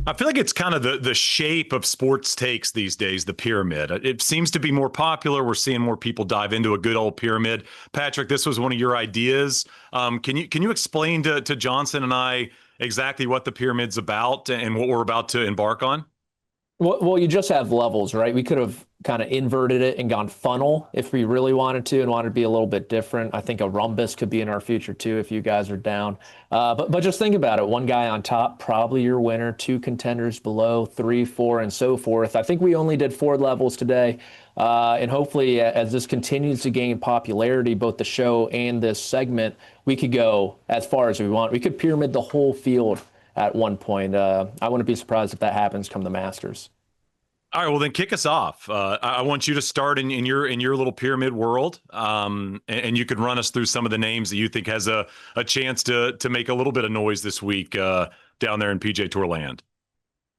I feel like it's kind of the shape of sports takes these days, the pyramid. It seems to be more popular. We're seeing more people dive into a good old pyramid. Patrick, this was one of your ideas. Can you explain to Johnson and I exactly what the pyramid's about and what we're about to embark on? Well, you just have levels, right? We could have kind of inverted it and gone funnel if we really wanted to and wanted to be a little bit different. I think a rhombus could be in our future too if you guys are down. But just think about it. One guy on top, probably your winner, two contenders below, three, four, and so forth. I think we only did four levels today. And hopefully, as this continues to gain popularity, both the show and this segment, we could go as far as we want. We could pyramid the whole field at one point. I wouldn't be surprised if that happens come the Masters. All right, well then kick us off. I want you to start in your little pyramid world, and you could run us through some of the names that you think has a chance to make a little bit of noise this week down there in PGA Tour land.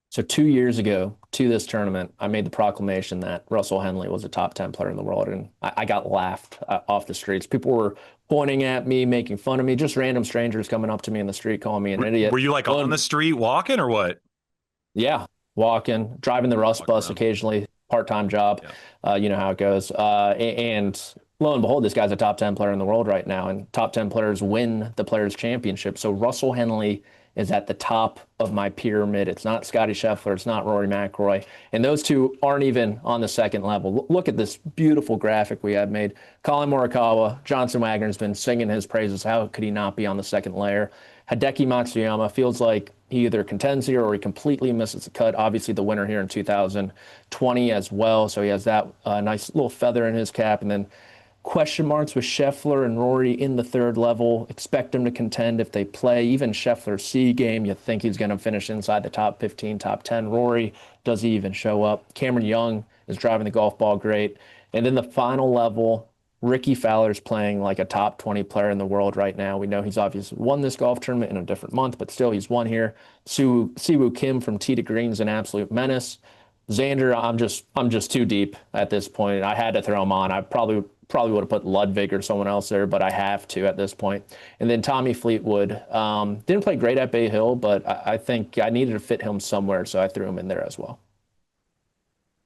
So 2 years ago to this tournament, I made the proclamation that Russell Henley was a top 10 player in the world, and I got laughed off the streets. People were pointing at me, making fun of me, just random strangers coming up to me in the street calling me an idiot. Were you like on the street walking or what? Yeah, walking, driving the Rust bus occasionally, part-time job. Yeah. You know how it goes. And lo and behold, this guy's a top 10 player in the world right now, and top 10 players win the Players' Championship. So Russell Henley is at the top of my pyramid. It's not Scottie Scheffler. It's not Rory McIlroy. And those two aren't even on the second level. Look at this beautiful graphic we have made. Colin Morikawa, Johnson Wagner's been singing his praises. How could he not be on the second layer? Hideki Matsuyama feels like he either contends here or he completely misses the cut. Obviously, the winner here in 2020 as well. So he has that nice little feather in his cap. And then question marks with Scheffler and Rory in the third level. Expect them to contend if they play. Even Scheffler's C game, you think he's going to finish inside the top 15, top 10. Rory, does he even show up? Cameron Young is driving the golf ball great. And then the final level, Ricky Fowler's playing like a top 20 player in the world right now. We know he's obviously won this golf tournament in a different month, but still he's won here. Siwoo Kim from tee to green's an absolute menace. Xander, I'm just too deep at this point. I had to throw him on. I probably would have put Ludwig or someone else there, but I have to at this point. And then Tommy Fleetwood didn't play great at Bay Hill, but I think I needed to fit him somewhere, so I threw him in there as well.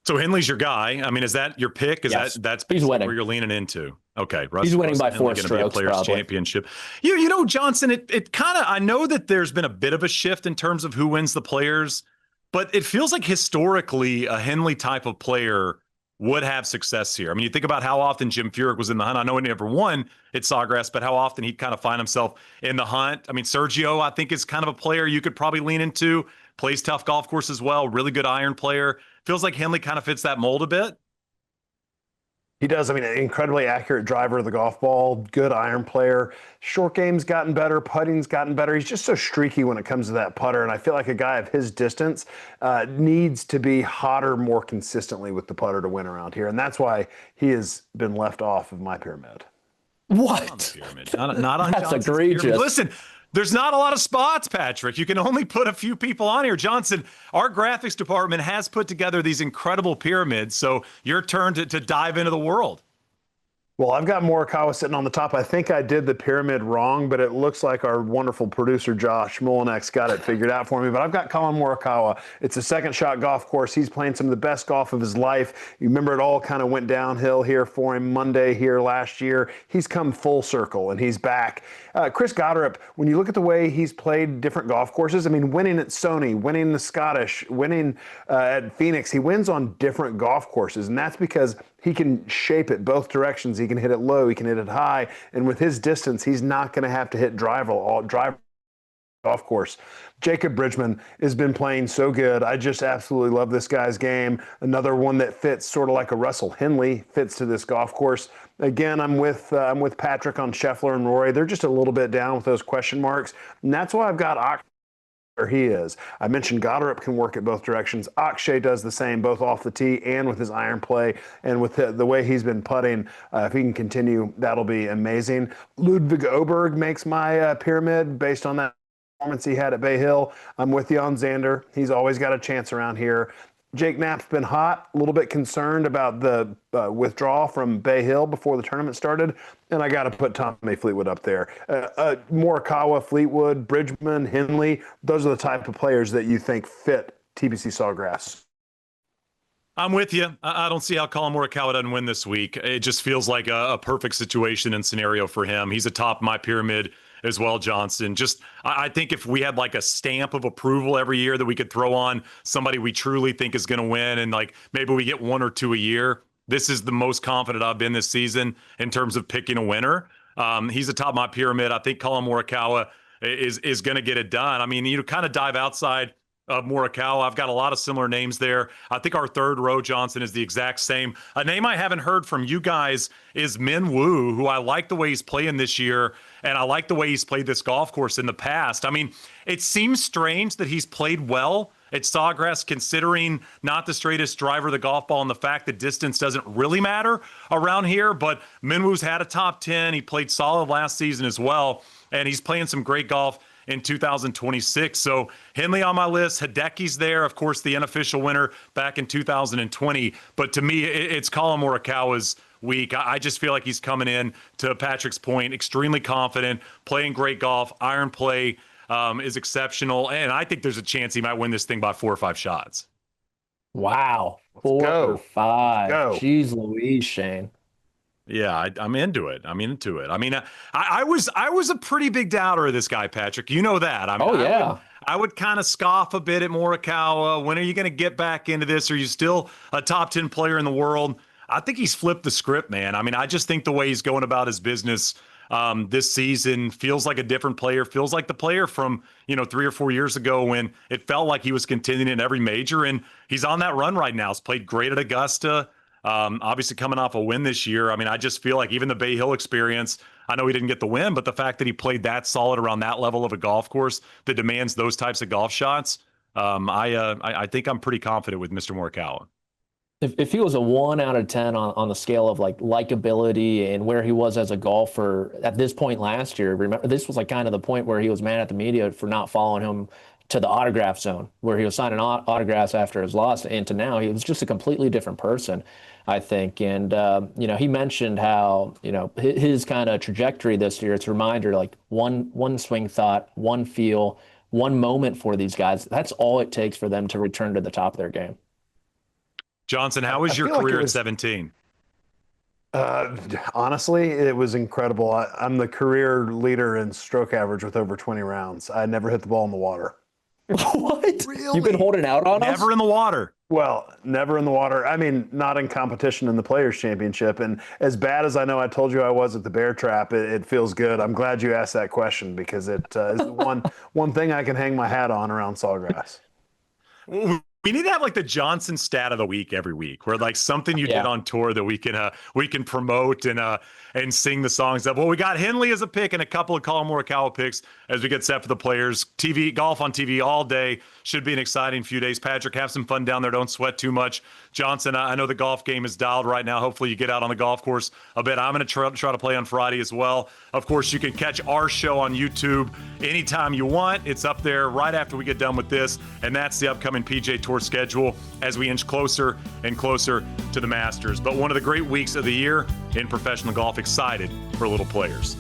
So Henley's your guy. I mean, is that your pick? That's where you're leaning into? Okay, he's winning by 4 strokes. Players probably. Championship. You know, Johnson. It kind of. I know that there's been a bit of a shift in terms of who wins the Players, but it feels like historically a Henley type of player would have success here. I mean, you think about how often Jim Furyk was in the hunt. I know he never won at Sawgrass, but how often he'd kind of find himself in the hunt. I mean, Sergio, I think, is kind of a player you could probably lean into. Plays tough golf course as well. Really good iron player. Feels like Henley kind of fits that mold a bit. He does. I mean, an incredibly accurate driver of the golf ball, good iron player. Short game's gotten better, putting's gotten better. He's just so streaky when it comes to that putter, and I feel like a guy of his distance needs to be hotter more consistently with the putter to win around here, and that's why he has been left off of my pyramid. What? Not on That's Johnson's egregious. pyramid. Listen, there's not a lot of spots, Patrick. You can only put a few people on here. Johnson, our graphics department has put together these incredible pyramids, so your turn to dive into the world. Well, I've got Morikawa sitting on the top. I think I did the pyramid wrong, but it looks like our wonderful producer, Josh Molinex, got it figured out for me. But I've got Colin Morikawa. It's a second shot golf course. He's playing some of the best golf of his life. You remember it all kind of went downhill here for him Monday here last year. He's come full circle, and he's back. Chris Gotterup, when you look at the way he's played different golf courses, I mean, winning at Sony, winning the Scottish, winning at Phoenix, he wins on different golf courses, and that's because he can shape it both directions. He can hit it low, he can hit it high, and with his distance, he's not going to have to hit drive golf course. Jacob Bridgman has been playing so good. I just absolutely love this guy's game. Another one that fits sort of like a Russell Henley fits to this golf course. Again, I'm with Patrick on Scheffler and Rory. They're just a little bit down with those question marks, and that's why I've got where he is. I mentioned Gotterup can work at both directions. Akshay does the same, both off the tee and with his iron play, and with the way he's been putting. If he can continue, that'll be amazing. Ludwig Oberg makes my pyramid based on that performance he had at Bay Hill. I'm with you on Xander. He's always got a chance around here. Jake Knapp's been hot, a little bit concerned about the withdrawal from Bay Hill before the tournament started, and I got to put Tommy Fleetwood up there. Morikawa, Fleetwood, Bridgman, Henley, those are the type of players that you think fit TPC Sawgrass. I'm with you. I don't see how Colin Morikawa doesn't win this week. It just feels like a perfect situation and scenario for him. He's atop my pyramid as well, Johnson. I think if we had like a stamp of approval every year that we could throw on somebody we truly think is going to win, and like maybe we get 1 or 2 a year, this is the most confident I've been this season in terms of picking a winner. He's atop my pyramid. I think Colin Morikawa is going to get it done. I mean, you kind of dive outside of Morikawa. I've got a lot of similar names there. I think our third row, Johnson, is the exact same. A name I haven't heard from you guys is Min Woo, who I like the way he's playing this year, and I like the way he's played this golf course in the past. I mean, it seems strange that he's played well at Sawgrass, considering not the straightest driver of the golf ball and the fact that distance doesn't really matter around here. But Min Woo's had a top 10. He played solid last season as well, and he's playing some great golf in 2026. So Henley on my list, Hideki's there, of course, the unofficial winner back in 2020. But to me, it's Colin Morikawa's week. I just feel like he's coming in, to Patrick's point, extremely confident, playing great golf. Iron play is exceptional. And I think there's a chance he might win this thing by 4 or 5 shots. Wow. 4 or 5. Jeez Louise, Shane. Yeah, I'm into it. I mean, I was a pretty big doubter of this guy, Patrick. You know that. I mean, I would kind of scoff a bit at Morikawa. When are you going to get back into this? Are you still a top 10 player in the world? I think he's flipped the script, man. I mean, I just think the way he's going about his business this season feels like a different player, feels like the player from, 3 or 4 years ago when it felt like he was contending in every major. And he's on that run right now. He's played great at Augusta. Obviously coming off a win this year. I mean, I just feel like even the Bay Hill experience, I know he didn't get the win, but the fact that he played that solid around that level of a golf course that demands those types of golf shots, I think I'm pretty confident with Mr. Morikawa. If he was a 1 out of 10 on the scale of like likability and where he was as a golfer at this point last year, remember, this was like kind of the point where he was mad at the media for not following him to the autograph zone, where he was signing autographs after his loss, and to now he was just a completely different person, I think. And, he mentioned how, his kind of trajectory this year, it's a reminder, like one swing thought, one feel, one moment for these guys. That's all it takes for them to return to the top of their game. Johnson, how was your career at 17? Honestly, it was incredible. I'm the career leader in stroke average with over 20 rounds. I never hit the ball in the water. What? Really? You've been holding out on us? Never in the water. Well, never in the water. I mean, not in competition in the Players' Championship. And as bad as I know I told you I was at the Bear Trap, it feels good. I'm glad you asked that question because it is the one thing I can hang my hat on around Sawgrass. We need to have like the Johnson stat of the week every week, where like something you did on tour that we can promote and sing the songs of. Well, we got Henley as a pick and a couple of Colin Morikawa picks as we get set for the Players. Golf on TV all day. Should be an exciting few days. Patrick, have some fun down there. Don't sweat too much. Johnson, I know the golf game is dialed right now. Hopefully you get out on the golf course a bit. I'm going to try to play on Friday as well. Of course, you can catch our show on YouTube anytime you want. It's up there right after we get done with this, and that's the upcoming PGA Tour schedule as we inch closer and closer to the Masters. But one of the great weeks of the year in professional golf. Excited for little players.